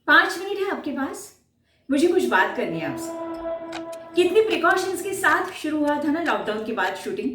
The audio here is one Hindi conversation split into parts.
5 मिनट है आपके पास? मुझे कुछ बात करनी है आपसे। कितनी प्रिकॉशंस के साथ शुरू हुआ था ना लॉकडाउन के बाद शूटिंग।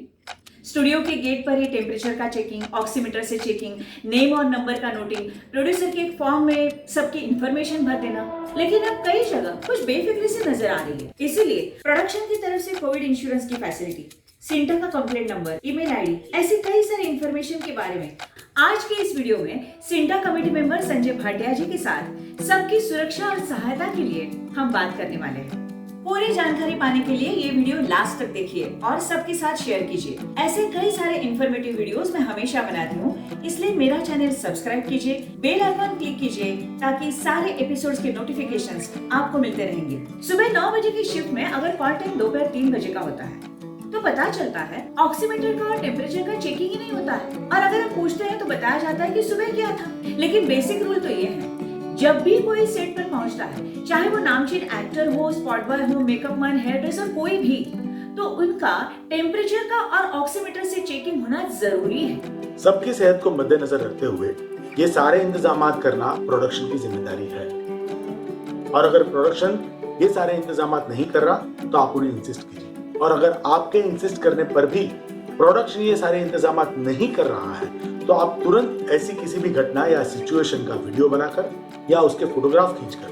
स्टूडियो के गेट पर ही टेम्परेचर का चेकिंग, ऑक्सीमीटर से चेकिंग, नेम और नंबर का नोटिंग, प्रोड्यूसर के एक फॉर्म में सबकी इंफॉर्मेशन भर देना। लेकिन अब कई जगह कुछ बेफिक्री से नजर आ रही है। इसीलिए प्रोडक्शन की तरफ से कोविड इंश्योरेंस की फैसिलिटी, सिंटा का कंप्लेंट नंबर, ईमेल आईडी, ऐसी कई सारी इंफॉर्मेशन के बारे में आज के इस वीडियो में सिंटा कमेटी मेंबर संजय भाटिया जी के साथ सबकी सुरक्षा और सहायता के लिए हम बात करने वाले हैं। पूरी जानकारी पाने के लिए ये वीडियो लास्ट तक देखिए और सबके साथ शेयर कीजिए। ऐसे कई सारे इंफॉर्मेटिव वीडियोस मैं हमेशा बनाती हूँ, इसलिए मेरा चैनल सब्सक्राइब कीजिए, बेल आइकन क्लिक कीजिए ताकि सारे एपिसोड्स के नोटिफिकेशंस आपको मिलते रहेंगे। सुबह 9 बजे की शिफ्ट में अगर कॉल टाइम दोपहर 3 बजे का होता है तो पता चलता है ऑक्सीमीटर का और टेम्परेचर का चेकिंग ही नहीं होता है, और अगर हम पूछते हैं तो बताया जाता है कि सुबह किया था। लेकिन बेसिक रूल तो ये है, जब भी कोई सेट पर पहुंचता है, चाहे वो नामचीन एक्टर हो, स्पॉट बॉय हो, मेकअप मैन, हेयर ड्रेसर, कोई भी, तो उनका टेम्परेचर का और ऑक्सीमीटर से चेकिंग होना जरूरी है। सबकी सेहत को मद्देनजर रखते हुए ये सारे इंतजाम करना प्रोडक्शन की जिम्मेदारी है, और अगर प्रोडक्शन ये सारे इंतजाम नहीं कर रहा तो आप उन्हें इंसिस्ट कीजिए, और अगर आपके इंसिस्ट करने पर भी प्रोडक्शन ये सारे इंतजाम नहीं कर रहा है तो आप तुरंत ऐसी किसी भी घटना या सिचुएशन का वीडियो बनाकर या उसके फोटोग्राफ खींचकर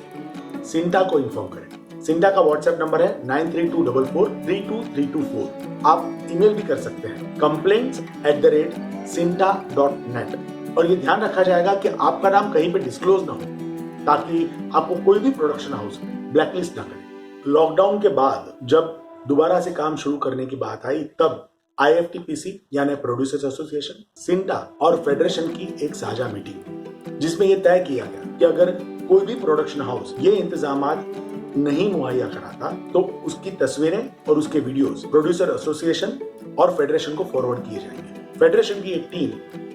सिंटा को इन्फॉर्म करें। सिंटा का व्हाट्सएप नंबर है 9324432324। आप ईमेल भी कर सकते हैं complaints@sinta.net, और ये ध्यान रखा जाएगा कि आपका नाम कहीं पे डिस्क्लोज ना हो ताकि आपको कोई भी प्रोडक्शन हाउस ब्लैकलिस्ट ना करे। लॉकडाउन के बाद जब दोबारा से काम शुरू करने की बात आई तब IFTPC यानी प्रोड्यूसर्स एसोसिएशन, सिंटा और फेडरेशन की एक साझा मीटिंग, जिसमें यह तय किया गया कि अगर कोई भी प्रोडक्शन हाउस ये इंतजामात नहीं मुहैया कराता तो उसकी तस्वीरें और उसके वीडियोस प्रोड्यूसर एसोसिएशन और फेडरेशन को फॉरवर्ड किए जाएंगे। फेडरेशन की एक टीम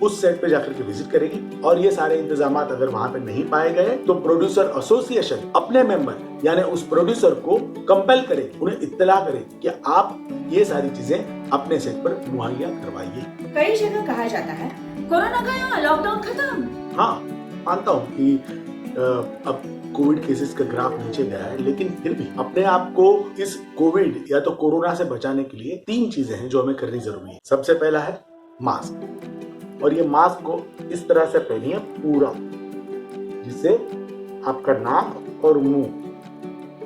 उस सेट पे जाकर के विजिट करेगी, और ये सारे इंतजामात अगर वहां पे नहीं पाए गए तो प्रोड्यूसर एसोसिएशन अपने मेंबर यानी उस प्रोड्यूसर को कंपेल करेगी, उन्हें इत्तला करेगी कि आप ये सारी चीजें अपने सेट पर मुहैया करवाइए। कई जगह कहा जाता है कोरोना गया, लॉकडाउन खत्म। हाँ, मानता हूँ कि अब कोविड केसेस का ग्राफ नीचे गया है, लेकिन फिर भी अपने आप को इस कोविड या तो कोरोना से बचाने के लिए 3 चीजें हैं जो हमें करनी जरूरी है। सबसे पहला है मास्क, और ये मास्क को इस तरह से पहनिए पूरा, जिससे आपका नाक और मुंह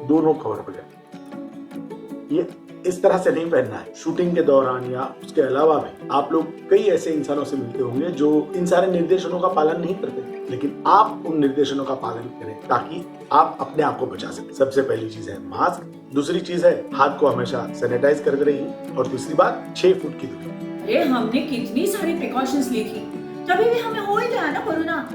दोनों कवर हो जाए। ये इस तरह से नहीं पहनना है। शूटिंग के दौरान या उसके अलावा भी आप लोग कई ऐसे इंसानों से मिलते होंगे जो इन सारे निर्देशनों का पालन नहीं करते, लेकिन आप उन निर्देशनों का पालन करें ताकि आप अपने आप को बचा सकें। सबसे पहली चीज है मास्क, दूसरी चीज है हाथ को हमेशा सैनिटाइज करते रहिए, और तीसरी बात 6 फुट की दूरी। अरे हमने कितनी सारी प्रिकॉशंस ली थी, तभी भी हमें हो ही गया ना कोरोना।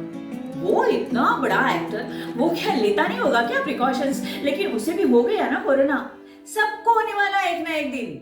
वो इतना बड़ा एक्टर, वो क्या लेता नहीं होगा क्या प्रिकॉशंस, लेकिन उसे भी हो गया ना कोरोना। सबको होने वाला एक ना एक दिन।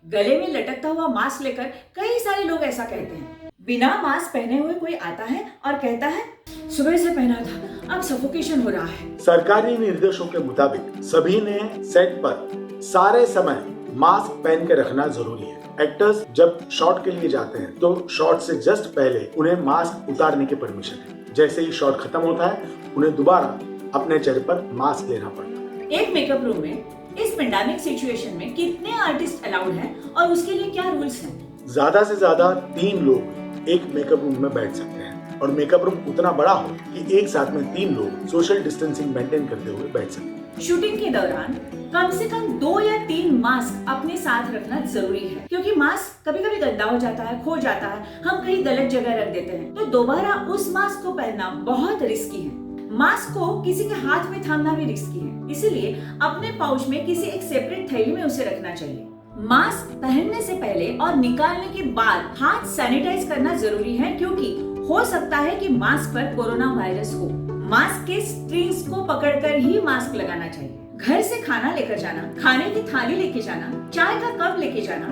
गले में लटकता हुआ मास्क लेकर कई सारे लोग ऐसा कहते हैं। बिना मास्क पहने हुए कोई आता है और कहता है सुबह से पहना था, अब सफोकेशन हो रहा है। सरकारी निर्देशों के मुताबिक सभी ने सेट पर सारे समय मास्क पहन के रखना जरूरी है। एक्टर्स जब शॉट के लिए जाते हैं तो शॉट से जस्ट पहले उन्हें मास्क उतारने की परमिशन है। जैसे ही शॉट खत्म होता है उन्हें दोबारा अपने चेहरे पर मास्क लेना पड़ता है। एक मेकअप रूम में इस पेंडेमिक सिचुएशन में कितने आर्टिस्ट अलाउड हैं और उसके लिए क्या रूल्स हैं? ज्यादा से ज्यादा 3 लोग एक मेकअप रूम में बैठ सकते हैं, और मेकअप रूम उतना बड़ा हो कि एक साथ में 3 लोग सोशल डिस्टेंसिंग मेंटेन करते हुए बैठ सकें। शूटिंग के दौरान कम से कम 2 या 3 मास्क अपने साथ रखना जरूरी है, क्योंकि मास्क कभी कभी गंदा हो जाता है, खो जाता है, हम कहीं गलत जगह रख देते हैं, तो दोबारा उस मास्क को पहनना बहुत रिस्की है। मास्क को किसी के हाथ में थामना भी रिस्की है, इसीलिए अपने पाउच में किसी एक सेपरेट थैली में उसे रखना चाहिए। मास्क पहनने से पहले और निकालने के बाद हाथ सैनिटाइज करना जरूरी है, क्योंकि हो सकता है कि मास्क पर कोरोना वायरस हो। मास्क के स्ट्रिंग्स को पकड़कर ही मास्क लगाना चाहिए। घर से खाना लेकर जाना, खाने की थाली लेके जाना, चाय का कप लेके जाना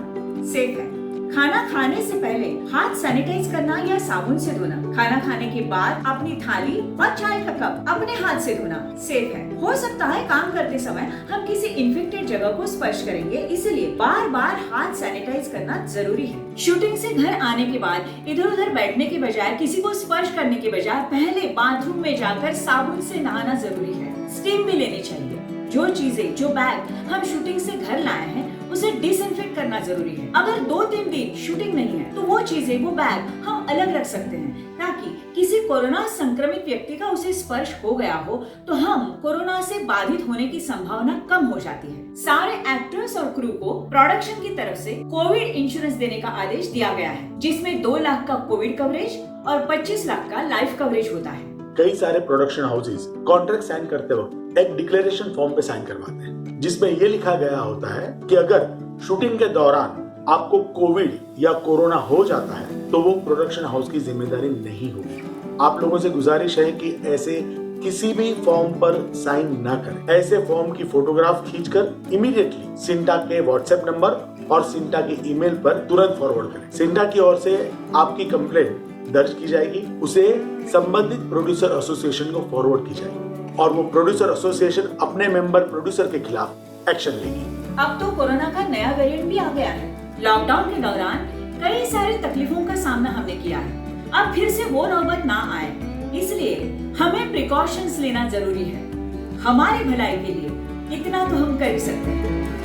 सेफ है। खाना खाने से पहले हाथ सैनिटाइज करना या साबुन से धोना। खाना खाने के बाद अपनी थाली और चाय का कप अपने हाथ से धोना सेफ है। हो सकता है काम करते समय हम किसी इन्फेक्टेड जगह को स्पर्श करेंगे, इसलिए बार बार हाथ सैनिटाइज करना जरूरी है। शूटिंग से घर आने के बाद इधर उधर बैठने के बजाय, किसी को स्पर्श करने के बजाय पहले बाथरूम में जाकर साबुन से नहाना जरूरी है। स्टीम भी लेनी चाहिए। जो चीजें, जो बैग हम शूटिंग से घर लाए हैं उसे डिसइंफेक्ट करना जरूरी है। अगर 2-3 दिन शूटिंग नहीं है तो वो चीजें, वो बैग हम अलग रख सकते हैं, ताकि किसी कोरोना संक्रमित व्यक्ति का उसे स्पर्श हो गया हो तो हम कोरोना से बाधित होने की संभावना कम हो जाती है। सारे एक्टर्स और क्रू को प्रोडक्शन की तरफ से कोविड इंश्योरेंस देने का आदेश दिया गया है, जिसमें 2 लाख का कोविड कवरेज और 25 लाख का लाइफ कवरेज होता है। कई सारे प्रोडक्शन हाउसेस कॉन्ट्रैक्ट साइन करते वक्त एक डिक्लेरेशन फॉर्म पे साइन करवाते हैं, जिसमें ये लिखा गया होता है कि अगर शूटिंग के दौरान आपको कोविड या कोरोना हो जाता है तो वो प्रोडक्शन हाउस की जिम्मेदारी नहीं होगी। आप लोगों से गुजारिश है कि ऐसे किसी भी फॉर्म पर साइन न करें। ऐसे फॉर्म की फोटोग्राफ खींचकर इमीडिएटली सिंटा के व्हाट्सएप नंबर और सिंटा के ईमेल पर तुरंत फॉरवर्ड करें। सिंटा की ओर से आपकी कंप्लेंट दर्ज की जाएगी, उसे संबंधित प्रोड्यूसर एसोसिएशन को फॉरवर्ड की जाएगी और वो प्रोड्यूसर एसोसिएशन अपने मेंबर प्रोड्यूसर के खिलाफ एक्शन लेगी। अब तो कोरोना का नया वेरिएंट भी आ गया है। लॉकडाउन के दौरान कई सारी तकलीफों का सामना हमने किया है। अब फिर से वो नौबत ना आए, इसलिए हमें प्रिकॉशंस लेना जरूरी है। हमारी भलाई के लिए इतना तो हम कर सकते हैं।